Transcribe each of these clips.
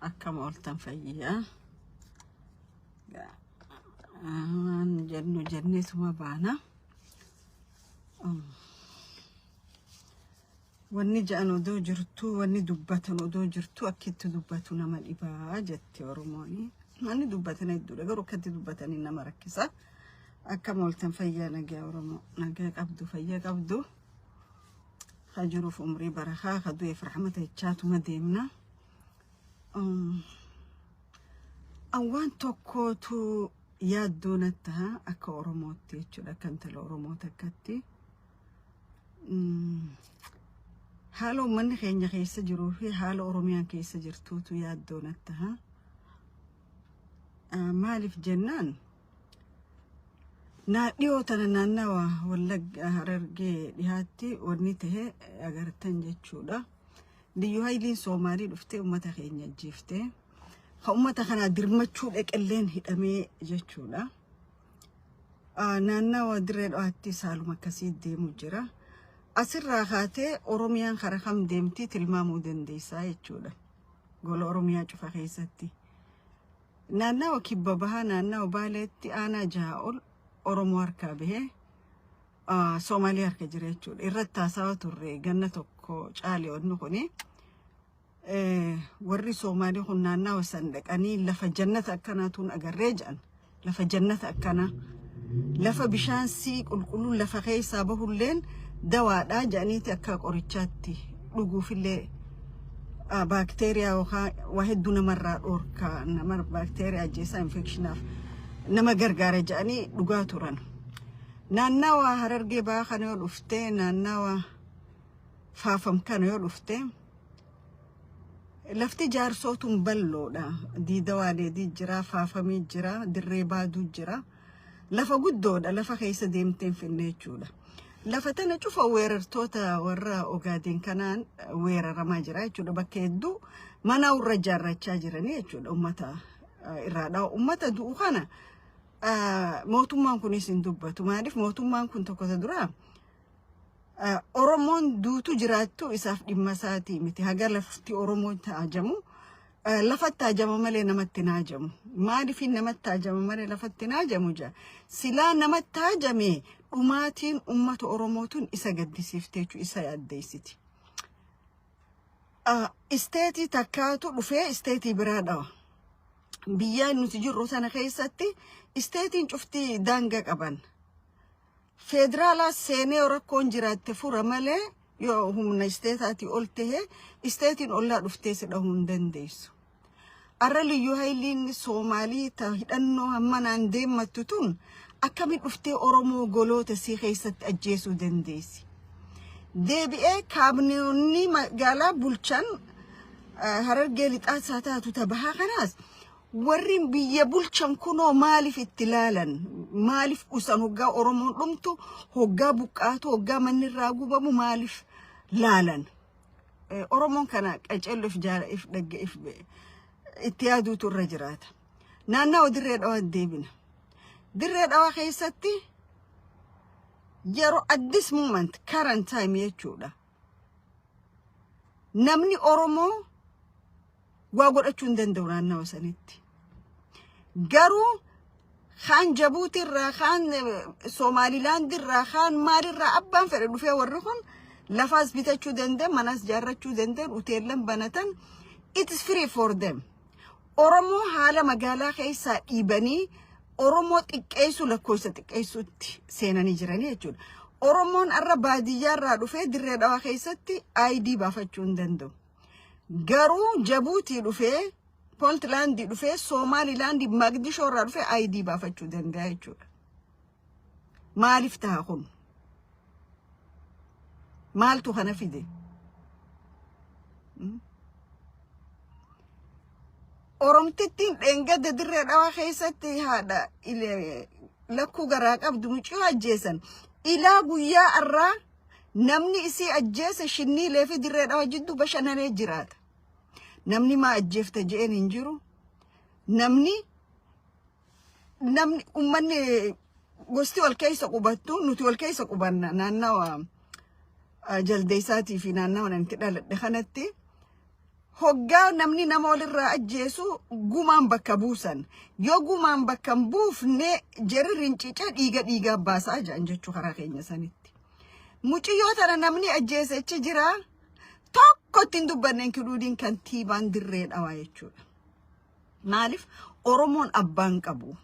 أكم أولتن فيا جنة ما بانا واني جانو دو جرتو واني دبتن دو جرتو أكيد دبتو نما الإباء جتي ورماني واني دبتن يدو لقرو كدي دبتن إنما ركزة أكم أولتن فيا نجا ورمو نجا قبضو فيا قبضو خجرو في عمري برخا خدو يفرح متى يتشاتو مديمنا أوان توكوتو يادونتها أكا أورموتي تشولا كانت الأورموتا كاتي حالو من خينيا كيسا جروفي حالو أورميان كيسا جرتوتو يادونتها مالي في جنان ناديو تناناوا ولا هررجي ديهاتي ورنيته أغرتن جتشولا ديو هايلين سومالي دفتي أمتا خينيا جيفتي خأمتا خنا درمتشو لك اللين هدامي جتشولا ناناوا دريد أهتي سالو مكاسيد دي مجرى أسر راخاتي أوروميان خرخم ديمتي تلمامو دنديسا يتشولا قول أوروميان شوفا خيستي ناناوا كبابها ناناوا بالتي أنا جاول أورومو أركابه سومالي أركا جريتشول إرتا ساواتو الري جنتوكو شالي ونقوني ورّي سومالي خنانا وسندك أني لفا جنة أكناتون أجرّجان لفا جنة أكنا لفا بشان سيك الكلون لفا خيسا بهولين دواء دا جانيتي أكاك أوريتشاتي لغو في اللي بكتيريا واحد دون مرة أوركا نمر بكتيريا جيسا انفكشناف نما غرغارة جاني لغاتوران ناناوا هررجي باخانو يولفتي ناناوا فافم كانو يولفتي لفتي جار صوتهم بلو دا دي دوالي دي جرا فافمي جرا دريبا دو جرا لفا قدو دا لفا خيسا ديمتين في النيتشو دا لفتنا شوفا ويرر توتا ورا اوغادين كانان ويرر ما جرا يتشو دا بكيدو مانا ورجار رجاجراني يتشو دا أمتا إرادا أمتا دو خانا موتومان كوني سندوبتو معرف موتومان كنتو كتا درا أورمون دوتو جراتو إساف دمساتي متي هاجر لفتي أورمون تاجمو لفت تاجمو مالي نمت تناجمو معرف نمت تاجمو مالي لفت تناجمو جا سلا نمت تاجمي أماتين أمة أورموتون إسا قد سيفتيشو إسا ياديسيتي استيتي تكاتو رفيا استيتي برادا بيان نتجر روسانا خيساتي استيتين شفتي دانجاك أبان فدرالا سيني وركون جرات تفور مالي يو هم نستيتاتي قلته استيتين أولا رفتيس لهم دنديسو أرالي يوهيلين سومالي تهدانو همان عندهم متتون أكامي رفتي أورمو قولو تسي خيسات أجيسو دنديسي دي بي كابنيوني مقالا بولشان هررجالي تأساتاتو تبها خناس ورّين بيبولشان كونو مالي في التلالا مالي في أسان هقا أورمون رمتو هقا بقاتو هقا من الراقو بمو مالي في لالا أورمون كانك أجألو في جارة إف دقا إف اتيادو ترجرات نانا ودريد أواد ديبنا دريد أوا خيستي جارو at this moment current time يتشودا نمني أورمو واقول أتشون دندوران نوسانيتي قارو خان جابوتي الرا خان سومالي لاند الرا خان ماري الرا أبان فرقوا فيها ورخون لفاز بيتاچو دندن مناس جارتشو دندن وتيرلن بنتن it is free for them أورمو حالا مقالا خيسا إيباني أورمو تقايسو لكويسا تقايسو سينا نجراني يجون أورمون الرا باديار رادو فيه دريد أوا خيساتي ID بافتشون دندو قارو جابوتي لفه بولتلاند لفه سومالي لاند مقدشو لفه ID بافتشو دندايچو مال افتاخون مال تو خنفيدي أورمتتين انقد دريد أوا خيستي هذا إلي لكو قراك أبدو مجيو أجيسن إلا قويا الرا نمني إسي أجيس شني لفي دريد أوا جدو بشانا نجرات نمني ما أجيفت جئين انجرو نمني أمني قستي والكيس قبطو نتي والكيس قبنا نانا جلديساتي في نانا وننتقل دخنتي hoggaa namni nama walirraa ajjeesu gumaan bakka buusan. Yoo gumaan bakka hin buufne jarri rincica dhiiga baasaa jedhan jechuu karaa keenya sanitti. Muciyyoo tana namni ajjeesechi jira. Tokko ittiin dubbanneen kiduudiin kantiibaan dirree dhawaa jechuudha. Maaliif Oromoon abbaan qabu.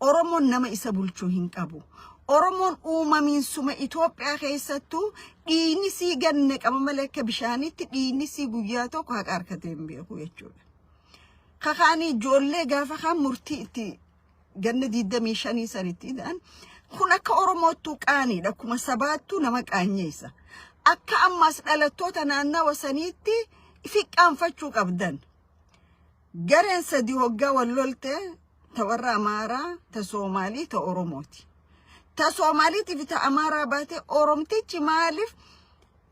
Oromoon nama isa bulchuu hin qabu. Oromoon uumamiinsuma Itoophiyaa keessattuu dhiigni sii ganne qaba malee akka bishaanitti dhiigni sii guyyaa tokko haqa harkatee hin beeku jechuudha. Kakaanii ijoollee gaafa kaan murtii itti ganna 25 sanitti dhaan kun akka Oromoottuu qaaniidha. Akkuma sabaattuu nama qaanyeessa. Akka ammas dhalattoota naannawa saniitti fiqqaanfachuu qabdan. Gareen sadii hoggaa wal lolte ta warra Amaaraa, ta Soomaalii, ta Oromooti. Ta Soomaaliitiif ta Amaaraa baate Oromtichi maaliif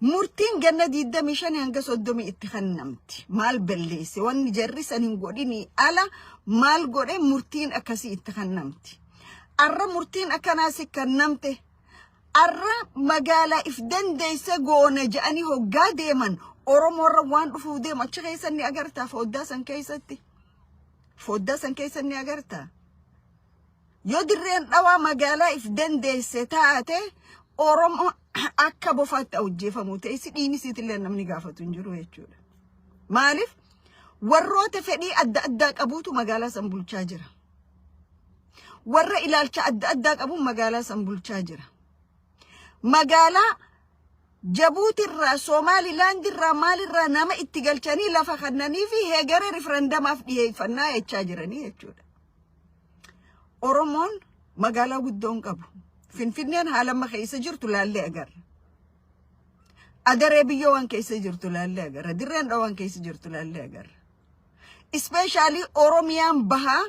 murtiin ganna 25 hanga 30 itti kennamti. Maal balleesse wanni jarri san hin godhini ala maal godhe murtiin akkasii itti kennamti. Arra murtiin akkanaasi kennamte arra magaalaa if dandeesse goona jedhanii hoggaa deeman Oromoorra waan dhufuu deemu achi keessan ni agartaa foddaa san keessatti. Foddaa san keessan ni agartaa. Yoo dirreen dhawaa magaalaa if dandeesse taate Oromoo akka bofaatti awjeefamu ta'e si dhiini siitillee namni gaafatu hin jiru jechuudha. Maaliif warroota fedhii adda addaa qabuutu magaalaa san bulchaa jira. Warra ilaalcha adda addaa qabuun magaalaa san bulchaa jira. Magaalaa Jabuutirraa Somaalilaandirraa maalirraa nama itti galchanii lafa kannanii fi heegara riferendamaaf dhiyeeffannaa jechaa jiranii jechuudha. Oromoon magaalaa guddoon qabu. Finfinneen haalamma keessa jirtu laallee agarra. Adaree biyyoowwan keessa jirtu laallee agarra. Dirreen dhawaan keessa jirtu laallee agarra. Ispeeshaalii Oromiyaan bahaa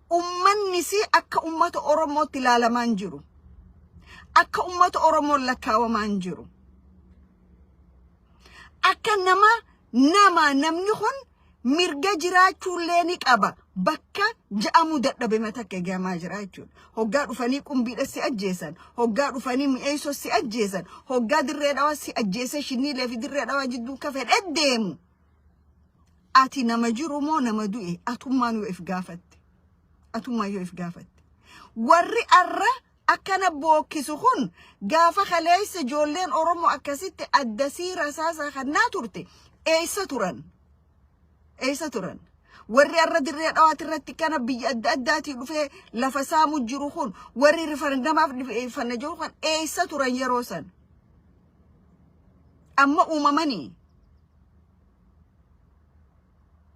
ummanni si akka ummata Oromootti ilaalamaan jiru. Akka ummata Oromoon lakkaawamaan jiru. Akka namni kun mirga jiraachuullee ni qaba. Bakka ja'amu dadhabe matakka gamaa jira jechuudha. Hoggaa dhufanii qumbiidha si ajjeesan. Hoggaa dhufanii mi'eessoo si ajjeesan. Hoggaa dirree dhawaa si ajjeese shinniilee fi dirree dhawaa jidduu ka fedhe deemu. Ati nama jiru moo nama du'e atummaan yoo if gaafatte. Atummaan yoo if gaafatte. Warri arra akkana bookkisu kun gaafa kaleessa ijoolleen Oromoo akkasitti addasii rasaasaa kannaa turte eessa turan? Eessa turan? Warri arra dirree dhawaati irratti kana biyya adda addaatii dhufee lafa saamu jiru kun warri riferendamaaf dhiyeeffanna jiru kun eessa turan yeroo san? Amma uumamanii.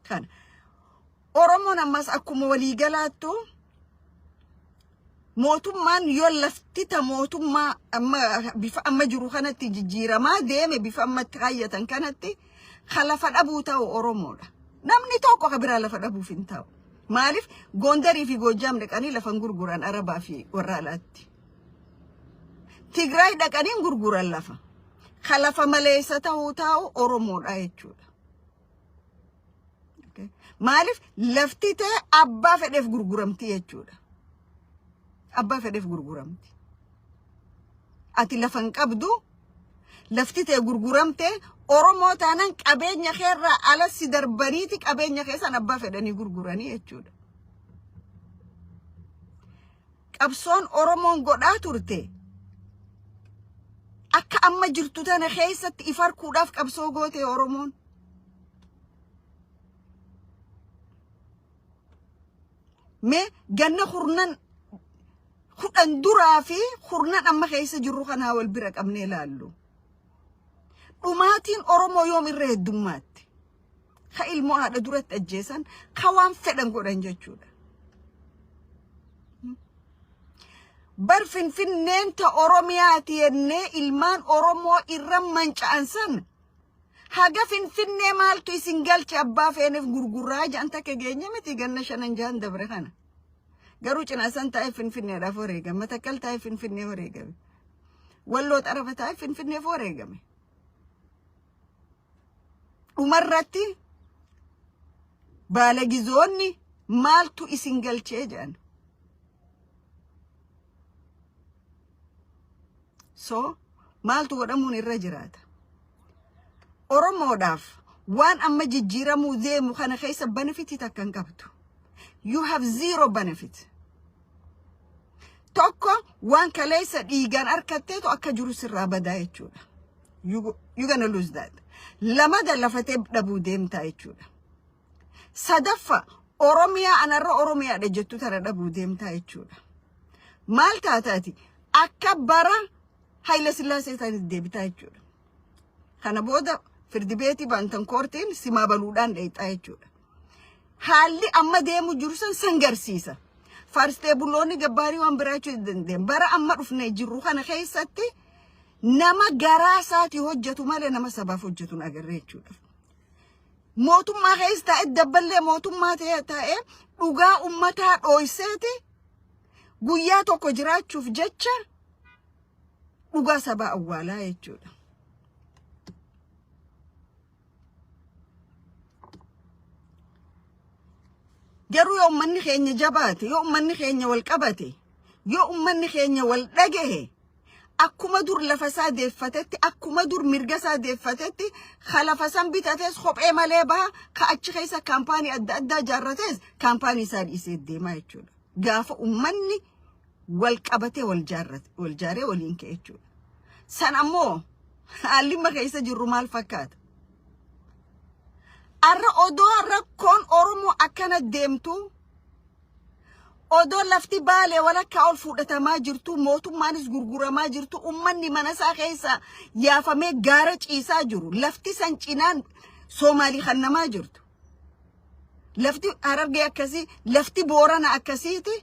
Kana Oromoon ammas akkuma waliigalaattu mootummaan yoo lafti ta mootummaa bifa amma jiru kanatti jijjiiramaa deeme bifa ammatti kaayyatan kanatti khalafa dhabuu ta'u Oromoodha. Namni tokko ka biraa lafa dhabuuf hin ta'u. Maaliif Gondarii fi Goojjaam dhaqanii lafan gurguran Arabaa fi warra alaatti. Tigraay dhaqanii gurguran lafa. Khalafa maleessa ta'u Oromoodha jechuudha. Maaliif lafti ta'e abbaa fedheef gurguramti jechuudha. Abbaa fedheef gurguramti. Ati lafan qabdu lafti ta'e gurguramte Oromoo taanan qabeenya keerraa ala si darbaniiti qabeenya keessan abbaa fedhanii gurguranii jechuudha. Qabsoon Oromoon godhaa turte akka amma jirtu tana keessatti ifarkuudhaaf qabsoo goote Oromoon. Me ganna kurnan duraa fi kurnan amma keessa jirru kanaa wal bira qabnee ilaallu. Dhumaatiin Oromoo yoom irra heddummaatti. Ka ilmoo haadha duratti ajjeesan ka waan fedhan godhan jechuudha. Bar Finfinneen ta Oromiyaati jennee ilmaan Oromoo irra manca'an san haga Finfinnee maaltu isin galche abbaa feeneef gurguraa jedhan takka geenya miti ganna 5 jahan dabre kana. Garuu cinaasan taa'ee Finfinneedhaaf wareegame. Matakkal taa'ee Finfinnee wareegame. Walloo xarafa taa'ee Finfinneef wareegame. Dhumarratti baalagizoonni maaltu isin galchee jedhan. So maaltu godhamuun irra jiraata. Oromoodhaaf وان أما جيجيرا موذي مخانا خيسا بنفيتي تاكن قبتو. You have zero benefit. توكو وان كاليسا إيغان أركتتو أكا جروس الرابدا يتشودا. You're gonna lose that. لما دا لفتب دبو ديم تا يتشودا. صدفة أوروميا أنا رو أوروميا دا جتو ترى دبو ديم تا يتشودا. مال تاتاتي أكا برا هايلا سلاسي تاني ديبي تا يتشودا. خانا بودا فرد بيتي بانتن كورتين سما بلودان دا يتا يتشودا. حالي أما ديمو جروسان سنگرسيسا. فارستي بولوني جباري وان براچو دندم. برا أما رفنا جرو خانا خيساتي nama garasaati hojjetu malee nama sabaaf hojjetuun agarree jechuudha. Mootummaa keessa ta'e dabballee mootummaa ta'e dhugaa ummataa dhooyseeti guyyaa tokko jiraachuuf jecha dhugaa sabaa awwaalaa jechuudha. Garuu yoo ummanni keenya jabaate, yoo ummanni keenya wal qabate, yoo ummanni keenya wal dhagahe akkuma dur lafasaa deeffatetti akkuma dur mirgasaa deeffatetti khalafasan bitates khophee malee baha ka achi keessa kaampaanii adda addaa jaarrates kaampaanii isaa dhiisee deemaa jechuudha. Gaafa ummanni wal qabatee wal jaaree waliin ka'e jechuudha. San ammoo haalli keessa jirru maal fakkaata? Arra odoo rakkoon Oromoo akkana deemtu odoo lafti baale walakka ol fudhatamaa jirtu mootummaanis gurguramaa jirtu ummanni manasaa keessa yaafamee gaara ciisaa jiru lafti san cinaan Soomaalii kannamaa jirtu lafti Harargee akkasii lafti Boorana akkasiiti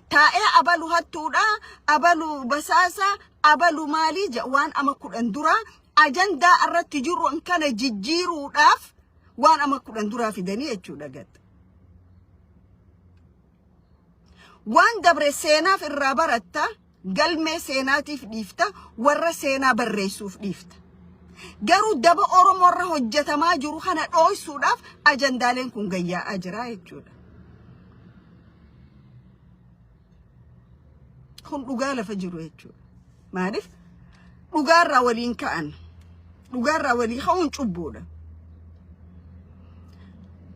taa'ee abalu hattuudha abalu basaasa abalu maalii waan ama kudhan dura ajandaa irratti jiru kana jijjiiruudhaaf waan ama kudhan dura fidanii jechuudha gad. Waan dabre seenaaf irraa baratta galmee seenaatiif dhiifta warra seenaa barreessuuf dhiifta. Garuu daba Oromoo irra hojjetamaa jiru kana dhooysuudhaaf ajandaaleen kun gayyaa'aa jira jechuudha. Kun dhugaa lafa jiru jechuudha. Maaliif? Dhugaarraa waliin ka'an. Dhugaarraa walii ka'uun cubbuudha.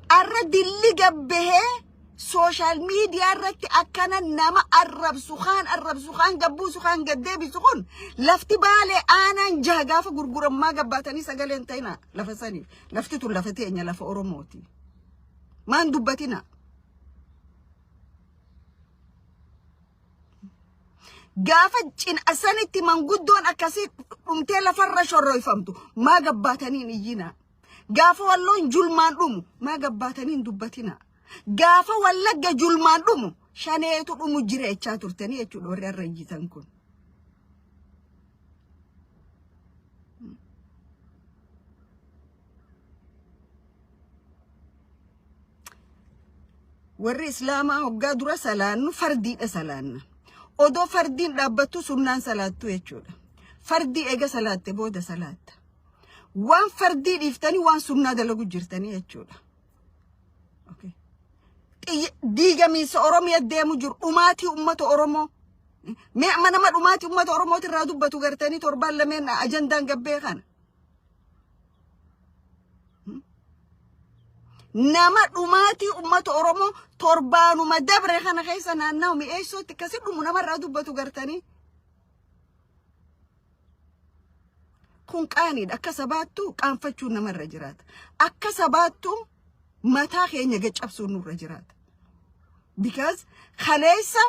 Arra dilli gabbahee social media irratti akkana nama arrabsu khaan gabbuusu khaan gaddeebisu kun lafti baale aanaan jaha gaafa gurgurammaa gabbaatanii sagaleen ta'ina lafa saniif lafti tun lafa teenya lafa Oromooti. Maan dubbatina? Gaafa asanitti manguddoon akkasii dhumtee lafarra shorroifamtu maa gabbaataniin iyyina. Gaafa walloon julmaan dhumu maa gabbaataniin dubbatina. Gaafa wallagga julmaan dhumu shaneetu dhumu jireechaa turtanii jechuudha warri har'a ijjitan kun. Warri Islaamaa hoggaa dura salaannu fardiidha salaanna. Odoo fardiin dhaabbattu sunnaan salaattu jechuudha. Fardii eega salaatte booda salaatta. Waan fardii dhiiftanii waan sunnaa dalagu jirtanii jechuudha. Okay. Diigamiinsa Oromiyaa deemu jiru dhumaatii uummata Oromoo. Mee nama dhumaatii uummata Oromooti irraa dubbatu gartanii torbaan lameen ajandaan gabbee kana. Nama dhumaatii uummata Oromoo torbaanuma dabre kana keessa naanna'u mi'eessootti akkasii dhumu namarraa dubbatu gartanii. Kun qaaniidha akka sabaattu qaanfachuun namarra jiraata. Akka sabaattu mataa keenya gaccabsuun nurra jiraata. Because khaleessa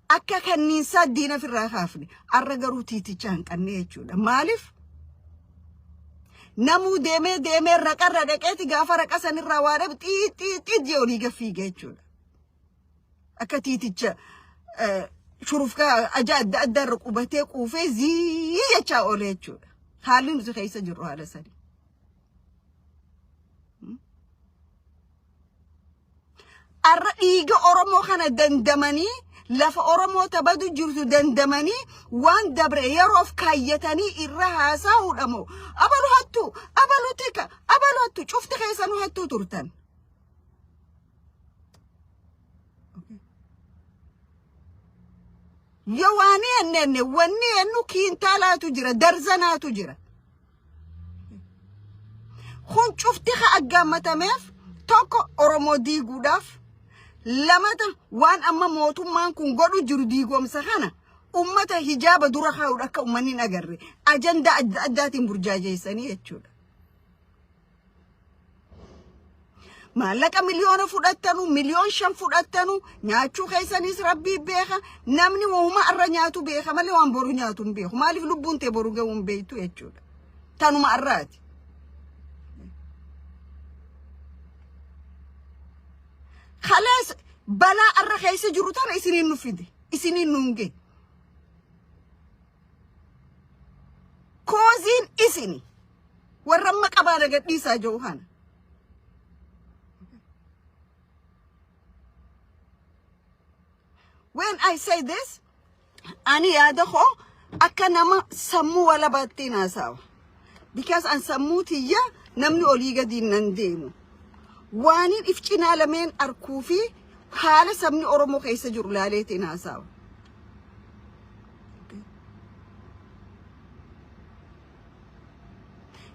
akka kanniinsaa diina firraa kaafne arra garuu tiiticha hanqannee jechuudha. Maaliif? Namuu deemee raqarra dhaqeeti gaafa raqa sanirraa waa dhabe xiixiixiit olii gaffiige jechuudha. Akka tiiticha shurufkaa ajaa adda addaarra qubatee quufee zii jechaa oolee jechuudha. Haalli nuti keessa jirru haala sanii. Arra dhiiga Oromoo kana dandamanii lafa Oromoo tabadu jirtu dandamanii waan dabre yeroof kaayyatanii irra haasa'uudha moo abalu hattu abalu tika abalu hattu cufti keessanuu hattuu turtan. Yoo waani ennenne wanni ennu kiintaalaatu jira darzanaatu jira. خون شفتها أجامة ماف توكو أرمودي جوداف لماذا وان أما موتو مان كون قدو جردي قوم سخانة أمتا هجابة درخا وركا أماني نغري أجندة أدات برجاجي ساني يتشود مالك مليون فودتانو مليون شم فودتانو نياتشو خيسانيس ربي بيخا نمني وهما أرنياتو بيخا مالي وان بورو نياتو بيخا مالي لبون تبورو قوم بيتو يتشود تانو ما أراتي خلاص بلا الرخيص جروتان إسنين نفيدي إسنين نونجي كوزين إسني ورمك أبانا قد نيسا جوهانا When I say this, ani yada ko akka nama sammu wala battina sawa. Because an sammu tiya namni oliga din nandemu. Wanin ifchina lamen arkufi hala samni oromo kaysa jurlaleti nasawa.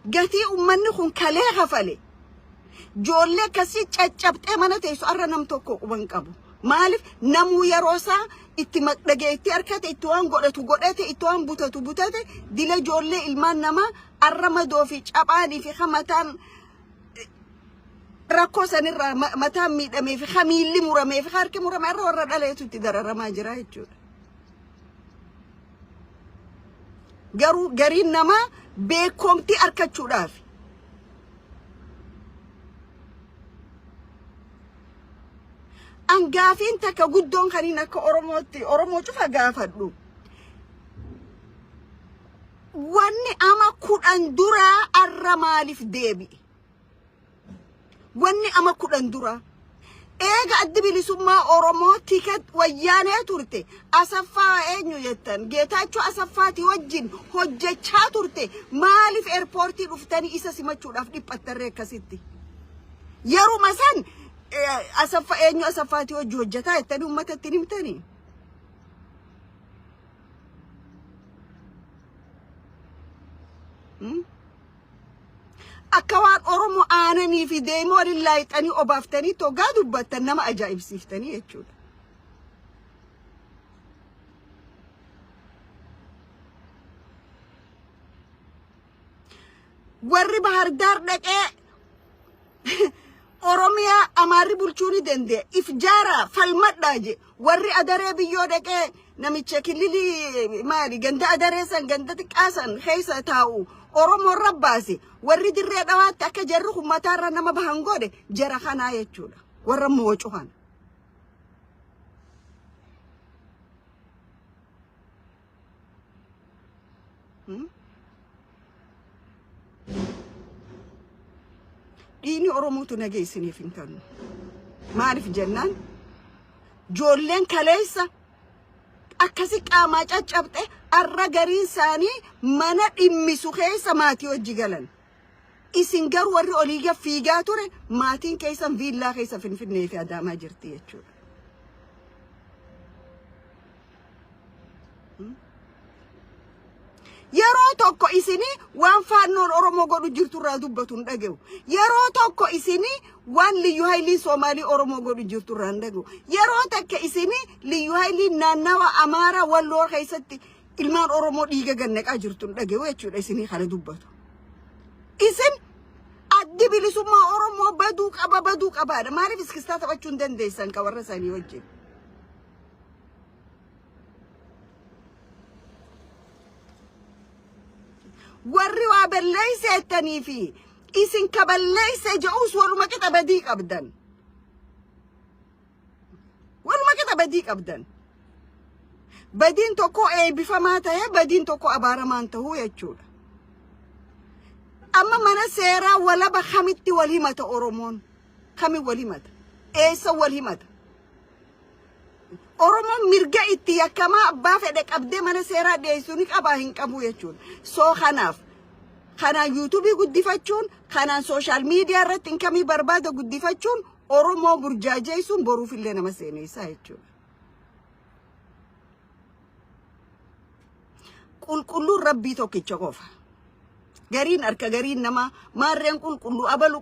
Gati ummanni kun kale hafale. Jolle kasi chachapte mana teesu arra nam tokko quban qabu. Maalif namu yarosa itti maqdage itti arkate itti waan godhatu godhate itti waan butatu butate dila jolle ilmaan nama arrama doofi cabaani fi khamataan rakko sanirra mataan miidhamee fi khamiilli muramee fi harki murame irra warra dhaleetu itti dararamaa jira jechuudha. Garuu gariin nama beekomti arkachuudhaaf angafin taka guddon kanina ka oromo cufa gafadhu wanni ama kudan dura arra malif debi wanni ama kudan dura ega adbili summa oromo tiket wayane turte asafa enyu yettan getacho asafati wajjin hojjecha turte malif airporti duftani isa simachuudaf dipattarre kasitti yaru masan asafa enyu asafati hojjeta ettani ummata tinimtani akawat oromo anani fi demo lillahi tani obaftani to gadu battan nama ajaib siftani jechuudha warri bahar dar dhaqe oromia amari bulchuni dende ifjara falmaddaje warri adare biyo dhaqe namicha kilili mali ganda adare san ganda tiqasan khaysa taa'u oromo rabbaasi warri dirree dhawaatti akka jarru ummataarra nama bahangode jara kana jechuudha warra moocuhan dini oromotu nageessiniif hin kanu maaliif jennaan joolleen kaleessa akkasi qaamaa caccabxe arra gariin isaanii mana dhimmisu keessa maatii hojii galan isin garuu warri oliiga fiigaa ture maatiin keessan viillaa keessa finfinnee fi adaamaa jirti jechuudha yeroo tokko isini waan faannoon oromoo godhu jirturraa dubbatun dhage'u yeroo tokko isini waan liyyu haylii soomaalii oromoo godhu jirturraa dhage'u yeroo takka isini liyyu haylii naannawa amaara walloo keessatti ilmaan oromoo dhiiga gannaqaa jirtun dhage'u jechuudha isini kana dubbatu isin addi bilisummaa oromoo baduu qabaadha maaliif iskistaa taphachuu hin dandeessan ka warra isaanii wajjin warri waa balleeyseettanii fi isin ka balleeyse je'us waluma qixa badii qabdan badiin tokko eebbifamaa ta'e badiin tokko abaaramaan ta'uu jechuudha amma mana seeraa walaba kamitti wal himata oromoon kami wal himata eessa wal himata oromoon mirga itti yakkamaa abbaa fedhe qabdee mana seeraa dhiyeessuun qabaa hin qabu jechuudha soo kanaaf kanaan yuutuubii guddifachuun kanaan sooshaal miidiyaa irratti inkamii barbaada guddifachuun oromoo burjaajeessuun boruuf illee nama seeneessaa jechuudha qulqulluun rabbii tokkicha qofa gariin harka gariin nama maarreen qulqulluu abalu